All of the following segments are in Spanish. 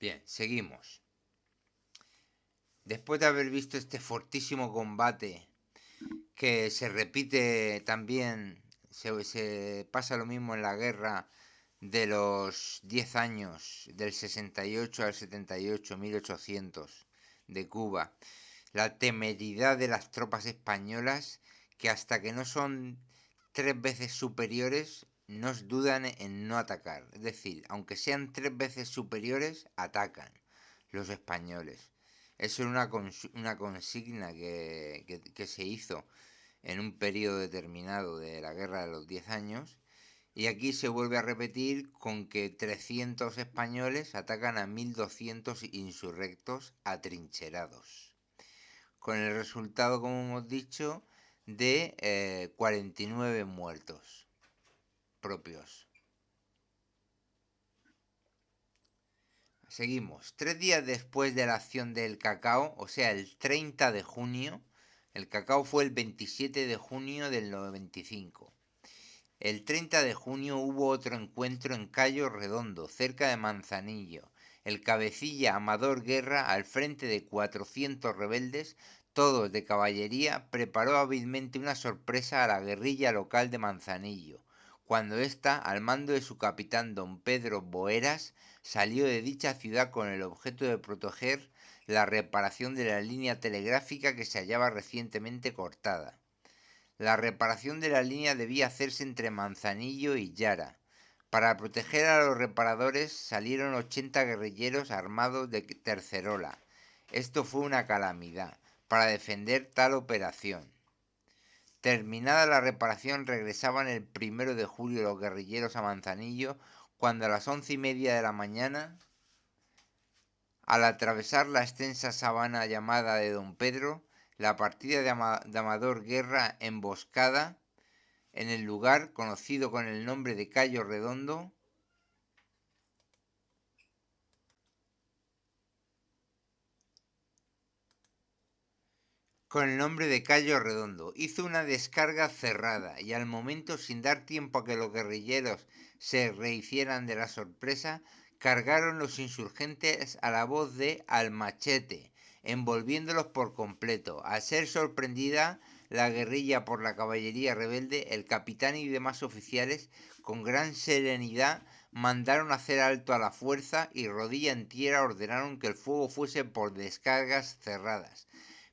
Bien, seguimos. Después de haber visto este fortísimo combate que se repite también, se pasa lo mismo en la guerra de los 10 años, del 68 al 78, 1800, de Cuba. La temeridad de las tropas españolas que hasta que no son 3 veces superiores no dudan en no atacar. Es decir, aunque sean 3 veces superiores, atacan los españoles. Eso es una consigna que se hizo en un periodo determinado de la Guerra de los 10 años. Y aquí se vuelve a repetir con que 300 españoles atacan a 1200 insurrectos atrincherados. Con el resultado, como hemos dicho, de 49 muertos propios. Seguimos. 3 días después de la acción del Cacao, o sea, el 30 de junio, el Cacao fue el 27 de junio del 95. El 30 de junio hubo otro encuentro en Cayo Redondo, cerca de Manzanillo. El cabecilla Amador Guerra, al frente de 400 rebeldes, todos de caballería, preparó hábilmente una sorpresa a la guerrilla local de Manzanillo, cuando ésta, al mando de su capitán don Pedro Boeras, salió de dicha ciudad con el objeto de proteger la reparación de la línea telegráfica que se hallaba recientemente cortada. La reparación de la línea debía hacerse entre Manzanillo y Yara. Para proteger a los reparadores salieron 80 guerrilleros armados de tercerola. Esto fue una calamidad para defender tal operación. Terminada la reparación regresaban el 1 de julio los guerrilleros a Manzanillo, cuando a las 11:30 de la mañana, al atravesar la extensa sabana llamada de Don Pedro, la partida de Amador Guerra emboscada en el lugar conocido con el nombre de Cayo Redondo, hizo una descarga cerrada y al momento, sin dar tiempo a que los guerrilleros se rehicieran de la sorpresa, cargaron los insurgentes a la voz de Al Machete, envolviéndolos por completo. Al ser sorprendida la guerrilla por la caballería rebelde, el capitán y demás oficiales, con gran serenidad, mandaron hacer alto a la fuerza y rodilla en tierra ordenaron que el fuego fuese por descargas cerradas,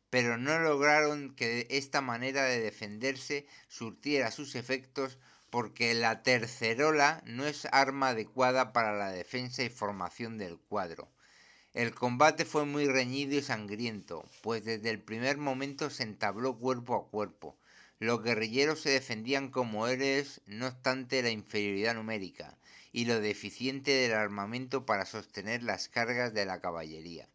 pero no lograron que esta manera de defenderse surtiera sus efectos, porque la tercerola no es arma adecuada para la defensa y formación del cuadro. El combate fue muy reñido y sangriento, pues desde el primer momento se entabló cuerpo a cuerpo. Los guerrilleros se defendían como héroes, no obstante la inferioridad numérica y lo deficiente del armamento para sostener las cargas de la caballería.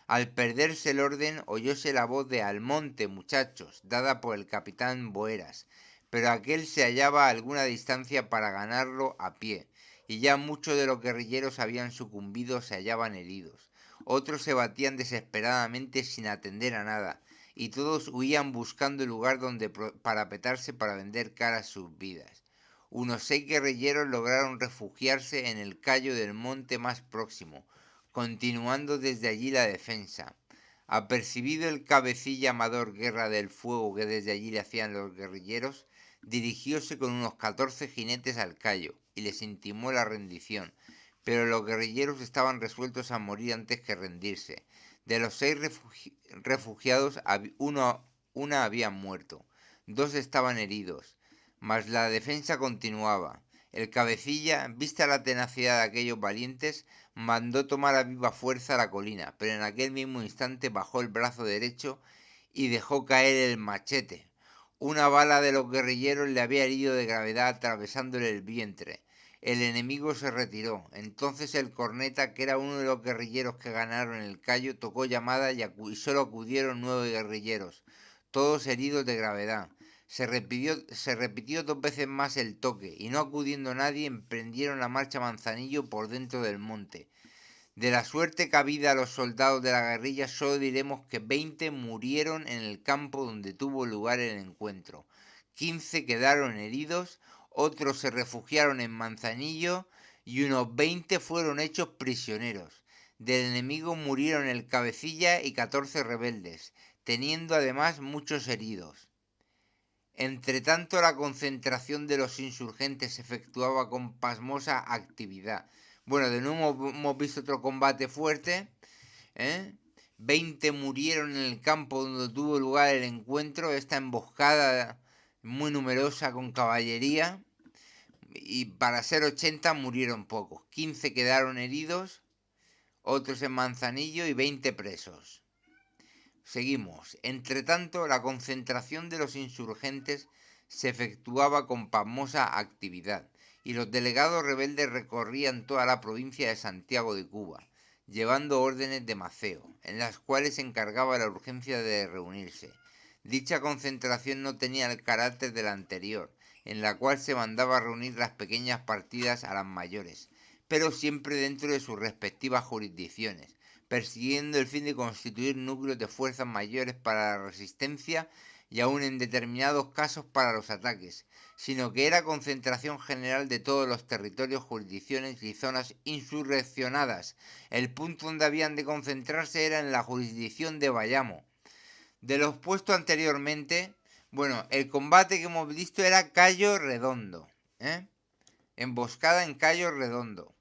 Al perderse el orden, oyóse la voz de «Al monte, muchachos», dada por el capitán Boeras, pero aquel se hallaba a alguna distancia para ganarlo a pie, y ya muchos de los guerrilleros habían sucumbido o se hallaban heridos. Otros se batían desesperadamente sin atender a nada, y todos huían buscando el lugar donde parapetarse para vender caras sus vidas. Unos 6 guerrilleros lograron refugiarse en el callo del monte más próximo, continuando desde allí la defensa. Apercibido el cabecilla Amador Guerra del fuego que desde allí le hacían los guerrilleros, dirigióse con unos 14 jinetes al callo y les intimó la rendición, pero los guerrilleros estaban resueltos a morir antes que rendirse. De los 6 refugiados, una había muerto, 2 estaban heridos, mas la defensa continuaba. El cabecilla, vista la tenacidad de aquellos valientes, mandó tomar a viva fuerza la colina, pero en aquel mismo instante bajó el brazo derecho y dejó caer el machete. Una bala de los guerrilleros le había herido de gravedad atravesándole el vientre. El enemigo se retiró. Entonces el corneta, que era uno de los guerrilleros que ganaron el callo, tocó llamada y solo acudieron 9 guerrilleros, todos heridos de gravedad. Se repitió 2 veces más el toque, y no acudiendo nadie, emprendieron la marcha a Manzanillo por dentro del monte. De la suerte cabida a los soldados de la guerrilla, solo diremos que 20 murieron en el campo donde tuvo lugar el encuentro. 15 quedaron heridos, otros se refugiaron en Manzanillo y unos 20 fueron hechos prisioneros. Del enemigo murieron el cabecilla y 14 rebeldes, teniendo además muchos heridos. Entretanto, la concentración de los insurgentes se efectuaba con pasmosa actividad. Bueno, de nuevo hemos visto otro combate fuerte, ¿eh? 20 murieron en el campo donde tuvo lugar el encuentro, esta emboscada muy numerosa con caballería, y para ser 80 murieron pocos. 15 quedaron heridos, otros en Manzanillo y 20 presos. Seguimos. Entretanto, la concentración de los insurgentes se efectuaba con pasmosa actividad, y los delegados rebeldes recorrían toda la provincia de Santiago de Cuba, llevando órdenes de Maceo, en las cuales se encargaba la urgencia de reunirse. Dicha concentración no tenía el carácter de la anterior, en la cual se mandaba a reunir las pequeñas partidas a las mayores, pero siempre dentro de sus respectivas jurisdicciones, persiguiendo el fin de constituir núcleos de fuerzas mayores para la resistencia y aún en determinados casos para los ataques, sino que era concentración general de todos los territorios, jurisdicciones y zonas insurreccionadas. El punto donde habían de concentrarse era en la jurisdicción de Bayamo. De los puestos anteriormente, bueno, el combate que hemos visto era Cayo Redondo, emboscada en Cayo Redondo.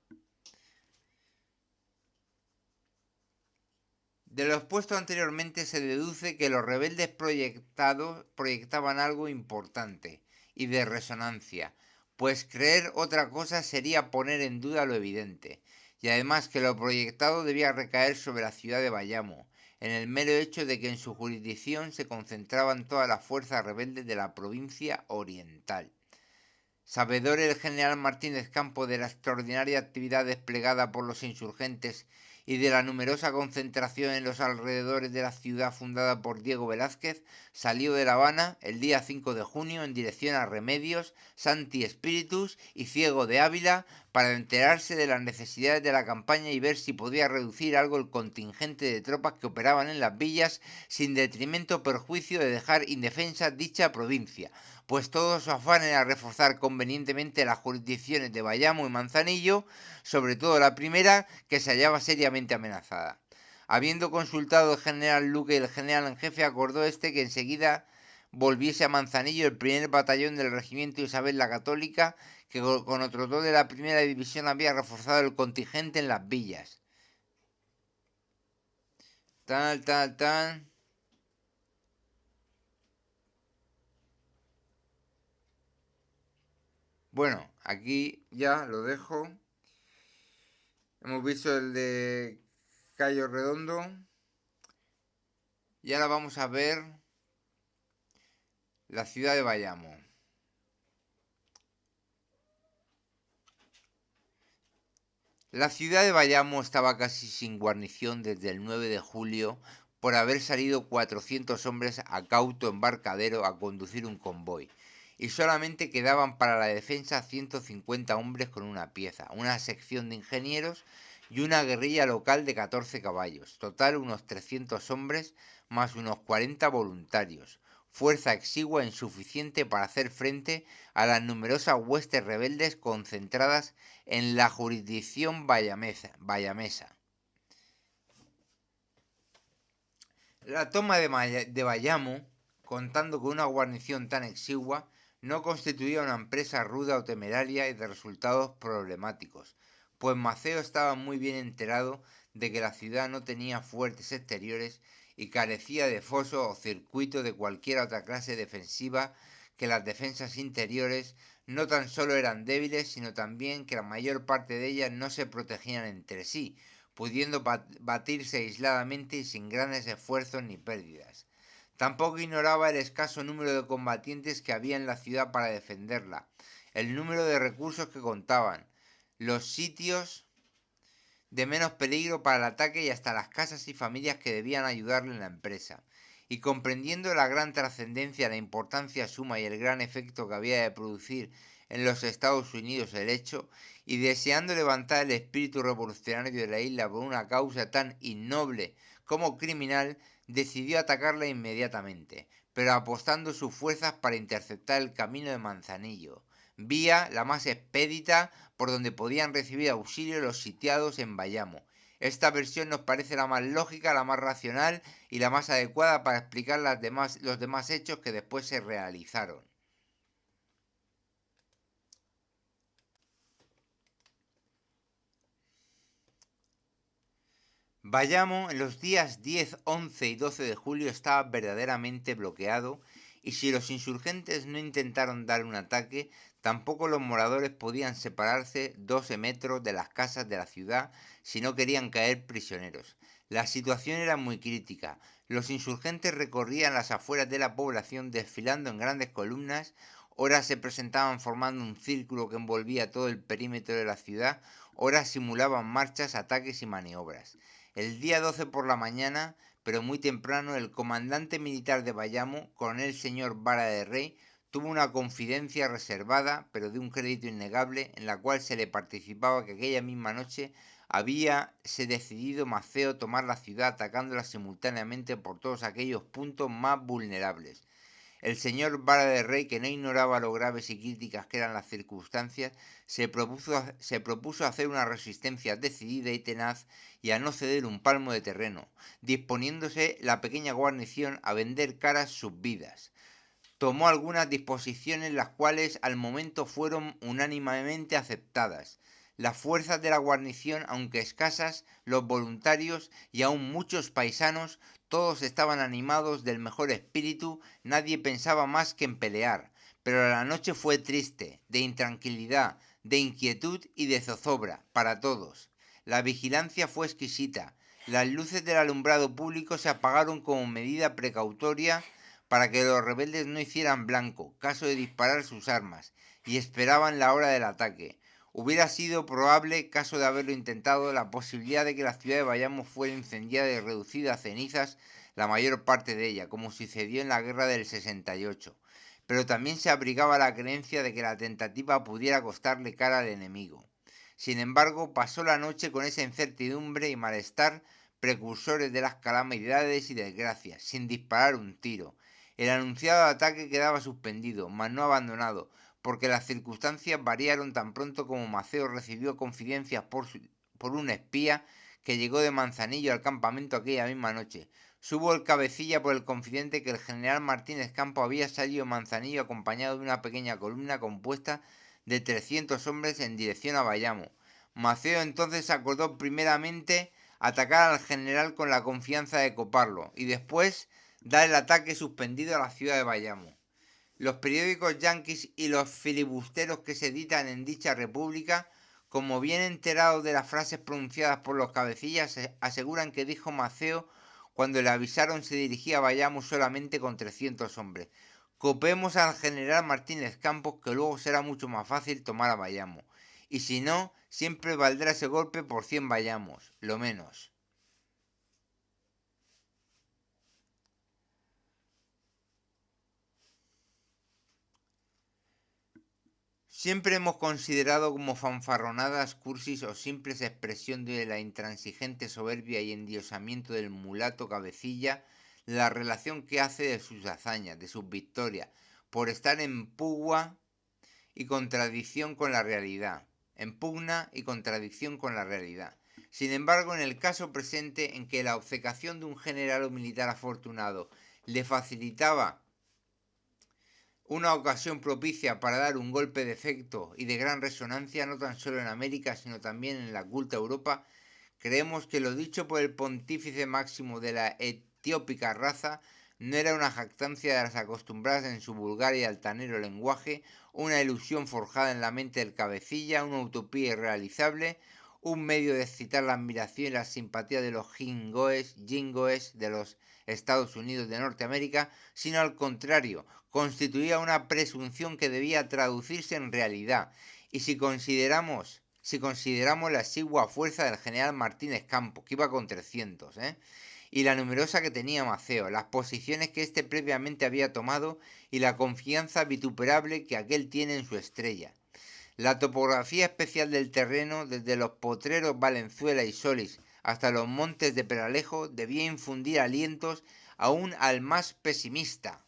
De lo expuesto anteriormente se deduce que los rebeldes proyectaban algo importante y de resonancia, pues creer otra cosa sería poner en duda lo evidente, y además que lo proyectado debía recaer sobre la ciudad de Bayamo, en el mero hecho de que en su jurisdicción se concentraban todas las fuerzas rebeldes de la provincia oriental. Sabedor el general Martínez Campo de la extraordinaria actividad desplegada por los insurgentes y de la numerosa concentración en los alrededores de la ciudad fundada por Diego Velázquez, salió de La Habana el día 5 de junio en dirección a Remedios, Santi Espíritus y Ciego de Ávila para enterarse de las necesidades de la campaña y ver si podía reducir algo el contingente de tropas que operaban en las villas sin detrimento o perjuicio de dejar indefensa dicha provincia, pues todo su afán era reforzar convenientemente las jurisdicciones de Bayamo y Manzanillo, sobre todo la primera, que se hallaba seriamente amenazada. Habiendo consultado el general Luque y el general en jefe, acordó que enseguida volviese a Manzanillo el primer batallón del regimiento Isabel la Católica, que con otros dos de la primera división había reforzado el contingente en las villas. Tal. Bueno, aquí ya lo dejo. Hemos visto el de Cayo Redondo. Y ahora vamos a ver la ciudad de Bayamo. La ciudad de Bayamo estaba casi sin guarnición desde el 9 de julio por haber salido 400 hombres a cauto embarcadero a conducir un convoy, y solamente quedaban para la defensa 150 hombres con una pieza, una sección de ingenieros y una guerrilla local de 14 caballos, total unos 300 hombres más unos 40 voluntarios, fuerza exigua e insuficiente para hacer frente a las numerosas huestes rebeldes concentradas en la jurisdicción bayamesa. La toma de Bayamo, contando con una guarnición tan exigua, no constituía una empresa ruda o temeraria y de resultados problemáticos, pues Maceo estaba muy bien enterado de que la ciudad no tenía fuertes exteriores y carecía de foso o circuito de cualquier otra clase defensiva, que las defensas interiores no tan solo eran débiles, sino también que la mayor parte de ellas no se protegían entre sí, pudiendo batirse aisladamente y sin grandes esfuerzos ni pérdidas. Tampoco ignoraba el escaso número de combatientes que había en la ciudad para defenderla, el número de recursos que contaban, los sitios de menos peligro para el ataque y hasta las casas y familias que debían ayudarle en la empresa. Y comprendiendo la gran trascendencia, la importancia suma y el gran efecto que había de producir en los Estados Unidos el hecho, y deseando levantar el espíritu revolucionario de la isla por una causa tan innoble como criminal, decidió atacarla inmediatamente, pero apostando sus fuerzas para interceptar el camino de Manzanillo, vía la más expedita por donde podían recibir auxilio los sitiados en Bayamo, Esta versión nos parece la más lógica, la más racional y la más adecuada para explicar los demás hechos que después se realizaron. Bayamo en los días 10, 11 y 12 de julio estaba verdaderamente bloqueado y si los insurgentes no intentaron dar un ataque, tampoco los moradores podían separarse 12 metros de las casas de la ciudad si no querían caer prisioneros. La situación era muy crítica. Los insurgentes recorrían las afueras de la población desfilando en grandes columnas, ora se presentaban formando un círculo que envolvía todo el perímetro de la ciudad, ora simulaban marchas, ataques y maniobras. El día 12 por la mañana, pero muy temprano, el comandante militar de Bayamo, coronel señor Vara de Rey, tuvo una confidencia reservada, pero de un crédito innegable, en la cual se le participaba que aquella misma noche habíase decidido Maceo tomar la ciudad atacándola simultáneamente por todos aquellos puntos más vulnerables. El señor Vara de Rey, que no ignoraba lo graves y críticas que eran las circunstancias, se propuso hacer una resistencia decidida y tenaz y a no ceder un palmo de terreno, disponiéndose la pequeña guarnición a vender caras sus vidas. Tomó algunas disposiciones las cuales al momento fueron unánimemente aceptadas. Las fuerzas de la guarnición, aunque escasas, los voluntarios y aún muchos paisanos, todos estaban animados del mejor espíritu, nadie pensaba más que en pelear. Pero la noche fue triste, de intranquilidad, de inquietud y de zozobra, para todos. La vigilancia fue exquisita. Las luces del alumbrado público se apagaron como medida precautoria para que los rebeldes no hicieran blanco, caso de disparar sus armas, y esperaban la hora del ataque. Hubiera sido probable, caso de haberlo intentado, la posibilidad de que la ciudad de Bayamo fuera incendiada y reducida a cenizas la mayor parte de ella, como sucedió en la guerra del 68. Pero también se abrigaba la creencia de que la tentativa pudiera costarle cara al enemigo. Sin embargo, pasó la noche con esa incertidumbre y malestar precursores de las calamidades y desgracias, sin disparar un tiro. El anunciado ataque quedaba suspendido, mas no abandonado, porque las circunstancias variaron tan pronto como Maceo recibió confidencias por un espía que llegó de Manzanillo al campamento aquella misma noche. Supo el cabecilla por el confidente que el general Martínez Campo había salido de Manzanillo acompañado de una pequeña columna compuesta de 300 hombres en dirección a Bayamo. Maceo entonces acordó primeramente atacar al general con la confianza de coparlo y después dar el ataque suspendido a la ciudad de Bayamo. Los periódicos yanquis y los filibusteros que se editan en dicha república, como bien enterados de las frases pronunciadas por los cabecillas, aseguran que dijo Maceo cuando le avisaron se dirigía a Bayamo solamente con 300 hombres. Copemos al general Martínez Campos que luego será mucho más fácil tomar a Bayamo. Y si no, siempre valdrá ese golpe por 100 Bayamos, lo menos. Siempre hemos considerado como fanfarronadas, cursis o simples expresión de la intransigente soberbia y endiosamiento del mulato cabecilla la relación que hace de sus hazañas, de sus victorias, por estar en pugna y contradicción con la realidad. En pugna y contradicción con la realidad. Sin embargo, en el caso presente en que la obcecación de un general o militar afortunado le facilitaba una ocasión propicia para dar un golpe de efecto y de gran resonancia no tan solo en América sino también en la culta Europa, creemos que lo dicho por el pontífice máximo de la etiópica raza no era una jactancia de las acostumbradas en su vulgar y altanero lenguaje, una ilusión forjada en la mente del cabecilla, una utopía irrealizable, un medio de excitar la admiración y la simpatía de los jingoes de los Estados Unidos de Norteamérica, sino al contrario, constituía una presunción que debía traducirse en realidad. Y si consideramos la exigua fuerza del general Martínez Campos, que iba con 300, y la numerosa que tenía Maceo, las posiciones que éste previamente había tomado y la confianza vituperable que aquel tiene en su estrella. La topografía especial del terreno, desde los potreros Valenzuela y Solís hasta los montes de Peralejo, debía infundir alientos aún al más pesimista.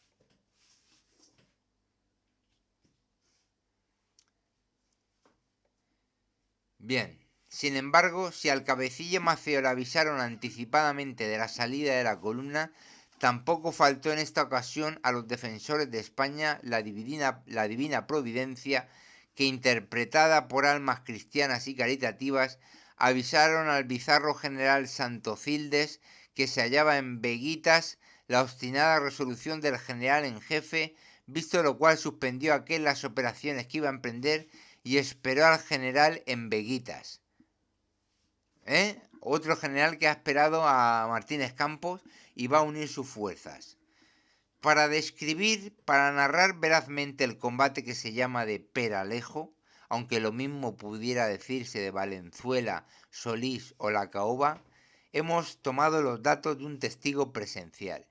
Bien, Sin embargo, si al cabecilla Maceo le avisaron anticipadamente de la salida de la columna, tampoco faltó en esta ocasión a los defensores de España la divina providencia que, interpretada por almas cristianas y caritativas, avisaron al bizarro general Santocildes, que se hallaba en Beguitas, la obstinada resolución del general en jefe, visto lo cual suspendió aquel las operaciones que iba a emprender y esperó al general en Beguitas. Otro general que ha esperado a Martínez Campos y va a unir sus fuerzas. Para narrar verazmente el combate que se llama de Peralejo, aunque lo mismo pudiera decirse de Valenzuela, Solís o La Caoba, hemos tomado los datos de un testigo presencial.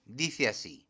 Dice así: